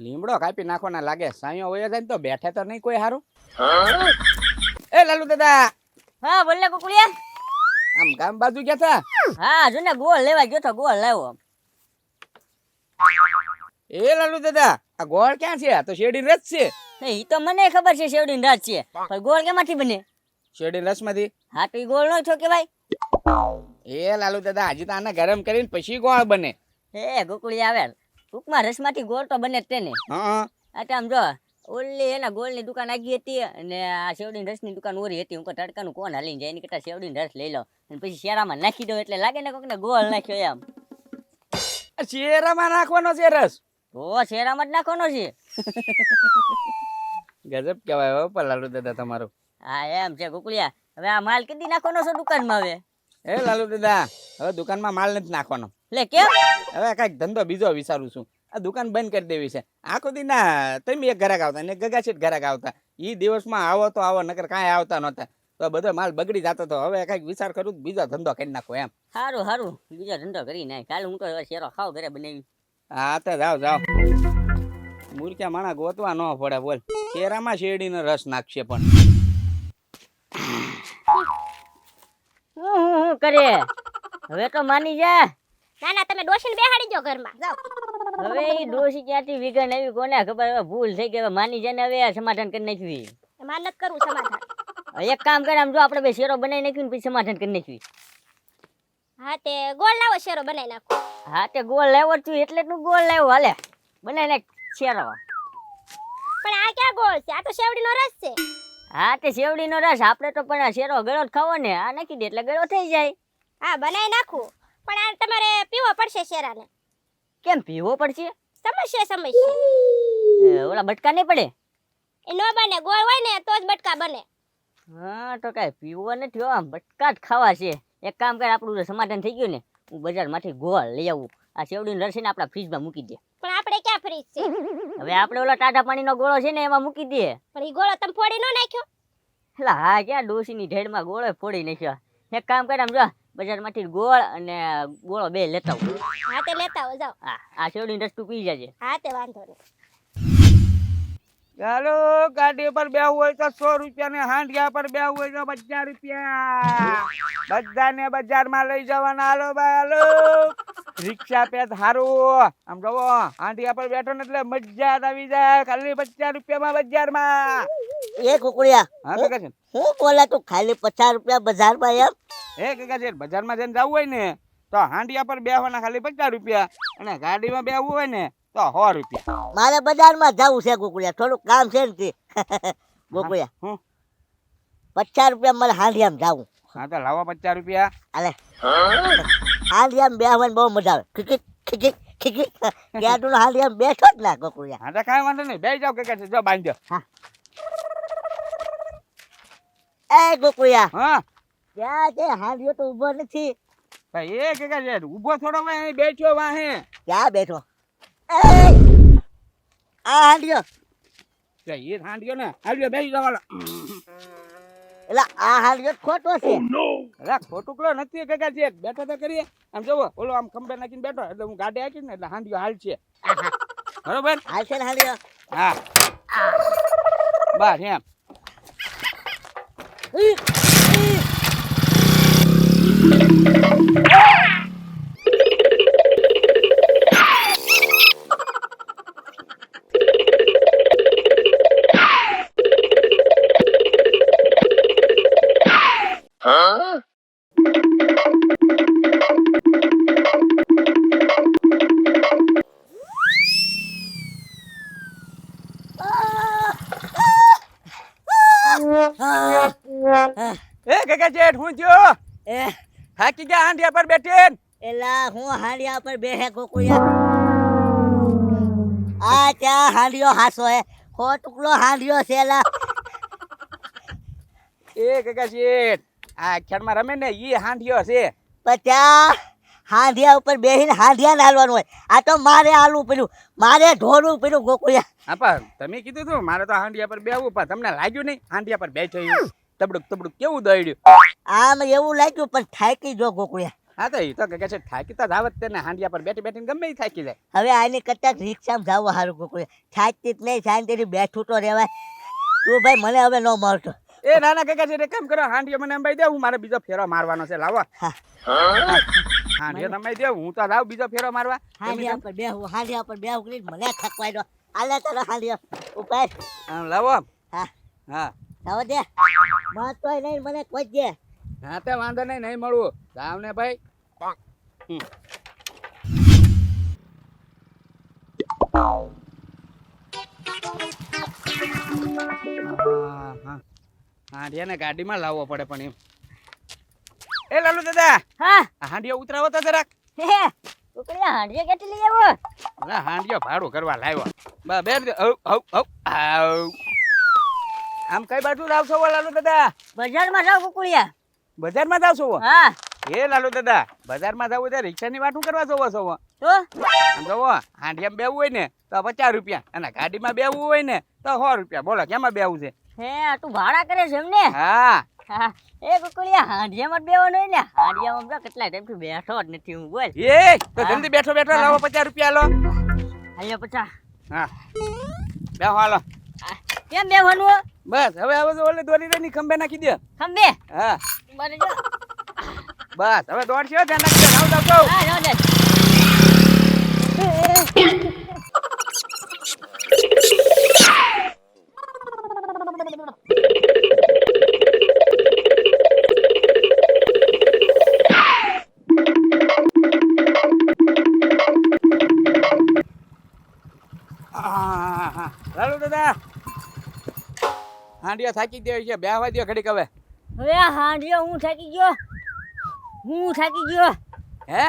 લીમડો કાપી નાખવાના લાગે સાયો હોય જાય ને તો બેઠે તો નહીં કોઈ હારું. એ લાલુ દાદા હા બોલ ને કુકુડિયા. આમ ગામ બાજુ ગયા હતા. હા જો ને ગોળ લેવા ગયો તો ગોળ લાવ્યો. એ લાલુ દાદા આ ગોળ ક્યાં છે? આ તો શેરડી રસ છે. એ તો મને ખબર છે શેવડીની રાત છે, પણ ગોળ કેમાંથી બને? શેરડી રસ માંથી. હા તો ઈ ગોળ નો છો કે ભાઈ? એ લાલુ દાદા હજી તો આને ગરમ કરીને પછી ગોળ બને. એ કુકુડિયા આવે ટૂંકમાં રસમાંથી ગોળ તો બને જ તેને. હા એટલે આમ જો ઓલી એના ગોળની દુકાન આગી હતી અને આ શેવડીની રસની દુકાન ઓરી હતી. હું કહું તડકાનું કોણ હાલીને જાય એની કરતાં શેવડીની રસ લઈ લો અને પછી શેરામાં નાખી દો એટલે લાગે ને કોકને ગોળ નાખ્યો એમ. શેરામાં નાખવાનો છે રસ? તો શેરામાં જ નાખવાનો છે. ગજબ કહેવાય હો પણ લાલુ દાદા તમારું. હા એમ છે કુકુડિયા. હવે આ માલ કીધી નાખવાનો છે દુકાનમાં? હવે એ લાલુ દાદા હવે દુકાનમાં માલ નથી નાખવાનો. એટલે કેમ? હવે કઈક ધંધો બીજો વિચારું છું. આ દુકાન બંધ કરી દેવી છે. આખો દી ના તમે એક ઘરાક આવતા ને ગગા છે ઘરાક આવતા. ઈ દિવસમાં આવો તો આવો નકર કાંઈ આવતા નહોતા તો બધો માલ બગડી જતો હતો. હવે કઈક વિચાર કરું બીજો ધંધો કરી નાખો એમ. સારું સારું બીજો ધંધો કરી નાખ. કાલે હું તો હવે શેરો ખાવ ઘરે બનાવી. હા તો જાઓ જાઓ. મૂર્ખ્યા માણા ગોતવા ન પડે બોલ. શેરામાં શેરડીનો રસ નાખશે પણ હું કરે હવે તો માની જા. ના ના તમે ડોશીને બેહાડી જો ઘરમાં જાઓ. હવે ઈ ડોશી ક્યાંથી વિગન આવી કોને ખબર. હવે ભૂલ થઈ ગઈ. હવે માની જાય ને હવે સમાધાન કરી નાખવી. માન નથી કરવું સમાધાન. એક કામ કરે આમ જો આપણે બે શેરો બનાવી નાખ્યું ને પછી સમાધાન કરી નાખવી. હા તે ગોળ લાવો શેરો બનાવી નાખો. હા તે ગોળ લાવ્યો છું એટલે તું ગોળ લાવ્યો. હાલે બનાવી નાખ શેરો. પણ આ ક્યાં ગોળ છે? આ તો શેવડીનો રસ છે. હા તે શેવડીનો રસ આપણે તો પણ શેરો ગળો જ ખાવો ને. આ નાખી દે એટલે ગળો થઈ જાય. હા બનાવી નાખું પણ આ તમારે પીવો પડશે શેરાને. કેમ પીવો પડશે? સમજશે. ઓલા બટકા નહીં પડે? એ નો બને. ગોળ હોય ને તો જ બટકા બને. હા તો કઈ પીવો નથી આમ બટકા જ ખાવા છે. એક કામ કર આપણું સમાધાન થઈ ગયું ને હું બજારમાંથી ગોળ લઈ આવું. આ શેવડીનો રસ છે ને આપણા ફ્રીજમાં મૂકી દે. પણ આપણે ક્યાં ફ્રીજ છે? હવે આપણે ઓલા ટાટા પાણીનો ગોળો છે ને એમાં મૂકી દે. પણ ઈ ગોળો તમે ફોડી નો નાખ્યો? એટલે હા ક્યાં ડોશીની ઢેડમાં ગોળો ફોડી નાખ્યો. એક કામ કર આમ જો બજારમાંથી ગોળ અને ગોળો બે લેતા આવું. હા તે લેતા આવો જાઓ. હા આ શેવડીનો રસ તું પી જાજે. હા તે વાંધો નહીં. ચાલો ગાડી પર બેહવું હોય તો 100 રૂપિયા ને હાંડિયા પર બેહવું હોય તો 50 રૂપિયા. બધાને બજારમાં લઈ જવાના. હાલો ભાઈ હાલો. રિક્ષા પેદ હારું. આમ જોવો હાંડિયા પર બેઠો ને એટલે મજા જ આવી જાય. ખાલી 50 રૂપિયામાં બજારમાં. એ કુકુડિયા હા કાકા છે હું બોલા તું ખાલી 50 રૂપિયા બજારમાં એમ? એ કાકા છે બજારમાં જઈને જવું હોય ને તો હાંડિયા પર બેહવાના ખાલી 50 રૂપિયા અને ગાડીમાં બેહવું હોય ને તો 100 રૂપિયા. મારે બજારમાં જવું છે કુકુડિયા. થોડુંક કામ છે ને કુકુડિયા. હું 50 રૂપિયા મારે હાંડિયામાં જાવું. હા તો લાવો 50 રૂપિયા. અલે હાંડિયામાં બેહવાની બહુ મજા આવે. ખીકી ખીકી ખીકી ક્યાં તું હાંડિયામાં બેઠો જ ના કુકુડિયા. હા તો કાંઈ વાંધો નહીં બેસી જાઓ કાકા છે જો બાંધજો. એ કુકુડિયા હા ક્યાં છે? હાંડિયો તો ઊભો નથી. ભાઈ એ કાકા છે ઊભો થોડો વાહે બેઠ્યો વાહે. ક્યાં બેઠો? એ આ હાંડિયો એ હાંડિયો ને હાંડિયો બેસી જવાનો. એટલે આ હાંડિયો ખોટો છે. અરે ખોટું કલો નથી કાકા છે બેઠો તો કરીએ. આમ જોવો ઓલો આમ ખંભે નાખીને બેઠો એટલે હું ગાડી આવીશ ને એટલે હાંડિયો હાલ છે બરોબર. હાલ છે ને હાંડિયો? હા બસ એમ. એ કાકા જેઠ હું થયો? એ થાકી ગયા હાંડિયા પર બેઠીને? એલા હું હાંડિયા પર બેહે કુકુડિયા. આ ત્યાં હાંડિયો હાસો હે. ખોટુકલો હાંડિયો છે એલા. એ કાકા જેઠ આ ખેડમાં રમે ને ઈ હાંડિયો છે. પછી હાંડિયા ઉપર બેહીને હાંડિયાને હાલવાનું હોય. આ તો મારે હાલવું પડ્યું. મારે ઢોરવું પડ્યું કુકુડિયા. હા પણ તમે કીધું તું મારે તો હાંડિયા પર બેહવું પણ તમને લાગ્યું નહીં હાંડિયા પર બેઠો તબડુક તબડુક કેવું દોડ્યું. આમ એવું લાગ્યું પણ થાકી જો કુકુડિયા. હા તો ઈ તો કે છે થાકી તો જાવત તેને હાંડિયા પર બેઠી બેઠીને ગમે ઈ થાકી જાય. હવે આની કરતા રિક્ષામાં જાવું સારું ગોકુળિયા. થાકતી જ નહીં, શાંતિથી બેઠું તો રહેવાય. તું ભાઈ મને હવે ન મળતો. એ નાના કાકા છે કામ કરો હાંડિયો મને અંબાઈ દે હું મારે બીજો ફેરો મારવાનો છે લાવો. હા. હાંડિયો અંબાઈ દે હું તો જાવ બીજો ફેરો મારવા. હાંડિયા પર બેહું, હાંડિયા પર બેહું કરીને મને થકવાઈ દો. આલે તારો હાંડિયો ઉપર. આમ લાવો. હા. હા જાવ દે. મારતોય નહીં મને કોઈ દે. હા તે વાંધો નહીં મળવું જાવ ને ભાઈ. હાંડિયાને ગાડીમાં લાવવો પડે પણ એમ. એ લાલુ દાદા હા આ હાંડિયો ઉતરાવો તો જરાક. હે કુકડિયા હાંડિયા કેટલી લઈ આવો ના હાંડિયો ભાડું કરવા લાવ્યો. બા બેર દે. હવ હવ હવ આવ. આમ કઈ બાજુ જાવ છો લાલુ દાદા? બજારમાં જાવ કુકડિયા. બજારમાં જાવ છો? હા એ લાલુ દાદા બજારમાં જાવ એટલે રિક્ષાની વાતું કરવા જોવો છો? તો આમ જોવો હાંડિયામાં બેવું હોય ને તો 50 રૂપિયા અને ગાડીમાં બેવું હોય ને તો 100 રૂપિયા. બોલો કેમાં બેવું છે? હે તું ભાડા કરે છે એમને? હા હા એ કુકડિયા હાંડિયામાં જ બેવાનું હોય ને. હાંડિયામાં તો કેટલા ટાઈમથી બેઠો જ નથી હું બોલ. એ તો જલ્દી બેઠો બેઠો લાવો 50 રૂપિયા લો. હાલ્યો પચા. હા બેહો હાલો. કેમ બેવાનું? બસ હવે તો ઓલે દોરી રેની ખંભે નાખી દે. ખંભે હા બરે જો. બસ હવે દોડશો ધ્યાન રાખજો. જાવ જાવ હા જાવ દે. લાલુ દાદા હાંડિયા થાકી ગયો છે બેહવા દો ઘડીક હવે. હવે આ હાંડિયો હું થાકી ગયો. હું થાકી ગયો. હે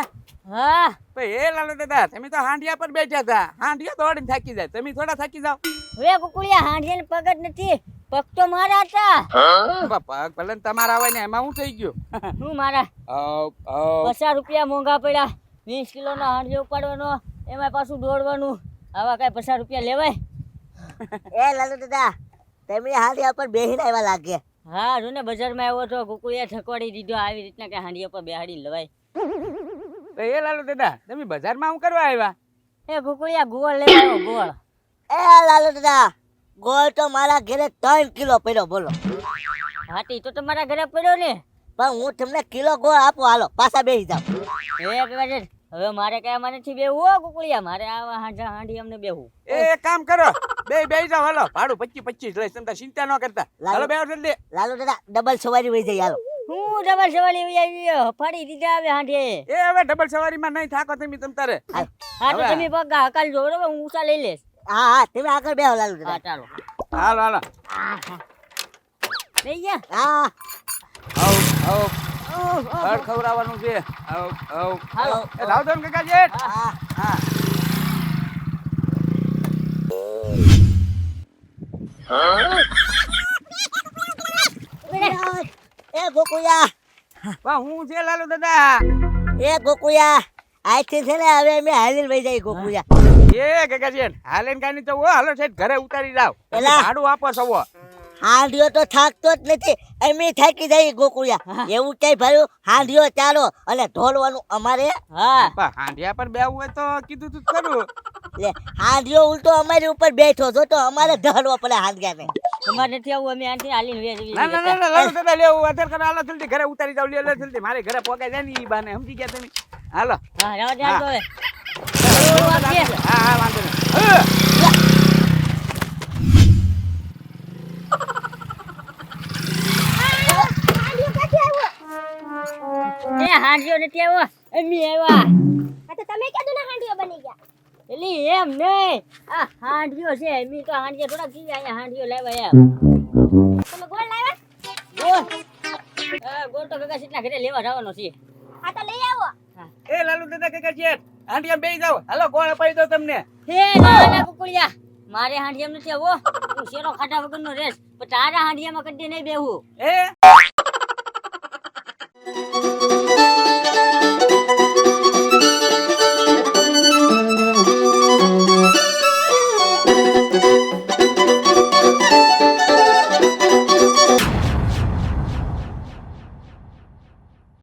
હા ભાઈ એ લાલુ દાદા તમે તો હાંડિયા પર બેઠા હતા. હાંડિયો દોડીને થાકી જાય તમે થોડા થાકી જાવ. હવે કુકડિયા હાંડિયાને પગ જ નથી. પગ તો મારા હતા. પગ ભલે ને તમારા હોય ને એમાં હું થઈ ગયું. હું મારા આવ આવ 50 રૂપિયા મોંઘા પડ્યા. 20 કિલોનો હાંડિયો ઉપાડવાનો એમાં પાછું દોડવાનું. આવા કઈ 50 રૂપિયા લેવાય? એ લાલુ દાદા તમે હાંડિયા પર બેહીને આવ્યા લાગે. હા જો ને બજારમાં આવ્યો તો કુકડિયા ઠકવાડી દીધો. આવી રીતના કઈ હાંડિયા પર બેહાડી લવાય. તો એ લાલુ દાદા તમે બજારમાં હું કરવા આવ્યા? એ કુકડિયા ગોળ લેવા આવ્યો ગોળ. એ લાલુ દાદા ગોળ તો મારા ઘરે 3 કિલો પડ્યો બોલો. હાટી તો તમારા ઘરે પડ્યો ને. પણ હું તમને કિલો ગોળ આપું હાલો પાછા બેસી જાવ. એ કહેવાય હવે મારે કઈ આમાં નથી બેહવું હો કુકડિયા. મારે આવા હાંડી અમને બેહવું. એ કામ કરો બે જાવ હાલો. ભાડું 25 લઈશ તમે ચિંતા ન કરતા. હાલો બેહો જલ્દી. લાલુ દાદા ડબલ સવારી વહી જાય હાલો. હું ડબલ સવારી ફાડી દીધા આવે હાંડીએ. એ હવે ડબલ સવારીમાં નહીં થાકો તમે તમ તારે. હા તો તમે પગ હકાલ જો બરોબર. હું ઊંચા લઈ લઈશ. હા હા તમે આગળ બેહો લાલુ હા દાદા. ચાલો હાલો લઈ ગયા. હા આવ ઘર ખવડાવવાનું છે. આવ હાલો. એ લાવ દો ને કાકા જેઠ. હા હા એ ગોકુયા વાહ હું છે લાલુ દાદા. એ ગોકુયા આજથી છે ને હવે અમે હાલીને વહી જાય ગોકુયા. એ કાકા જેઠ હાલે ને કાઈ નહીં તો હાલો છે ઘરે ઉતારી જાવ. એલા. ભાડું આપો સવો. હાંડિયો તો થાકતો જ નથી અમે થાકી જાય ગોકુયા. એવું કઈ ભાઈ હાંડિયો ચાલો અને ઢોલવાનું અમારે. હા પણ હાંડિયા પર બેવું હોય તો કીધું તું ખરું. લે હાંડિયો ઉલટો અમારી ઉપર બેઠો છો તો અમારે ઢળવો પડે હાંડિયાને. તમારે નથી આવું. અમે આથી હાલીને વ્યા જઈએ. ના ના ના લાલુ દાદા લેવું અત્યારે કરો. હાલો જલ્દી ઘરે ઉતારી જાવ. લે જલ્દી મારે ઘરે પોકાઈ જાય ને ઈ બાને સમજી ગયા તમે. હાલો હા રાવ દે હાલ તો હવે. હા વાંધો નહીં. એ હાંડિયો નથી આવ્યો. અમે આવ્યા. આ તો તમે કીધું ને હાંડીઓ બની ગયા. એલી એમ નહીં. આ હાંડિયો છે. અમે તો હાંડિયા થોડા જીવ્યા. અહીંયા હાંડિયો લાવ્યા એમ. તમે ગોળ લાવ્યા? ગોળ. ગોળ તો કાકા સીટના ઘરે લેવા જવાનો છે. આ તો લઈ આવો. એ લાલુ દાદા કાકા જેઠ હાંડિયા બેસી જાવ. હાલો ગોળ અપાઈ દો તમને. હે ના ના કુકડિયા. મારે હાંડિયામાં નથી આવો. હું શેરો ખાધા વગરનો રેસ. પણ તારા હાંડિયામાં કદી નહીં બેહું. એ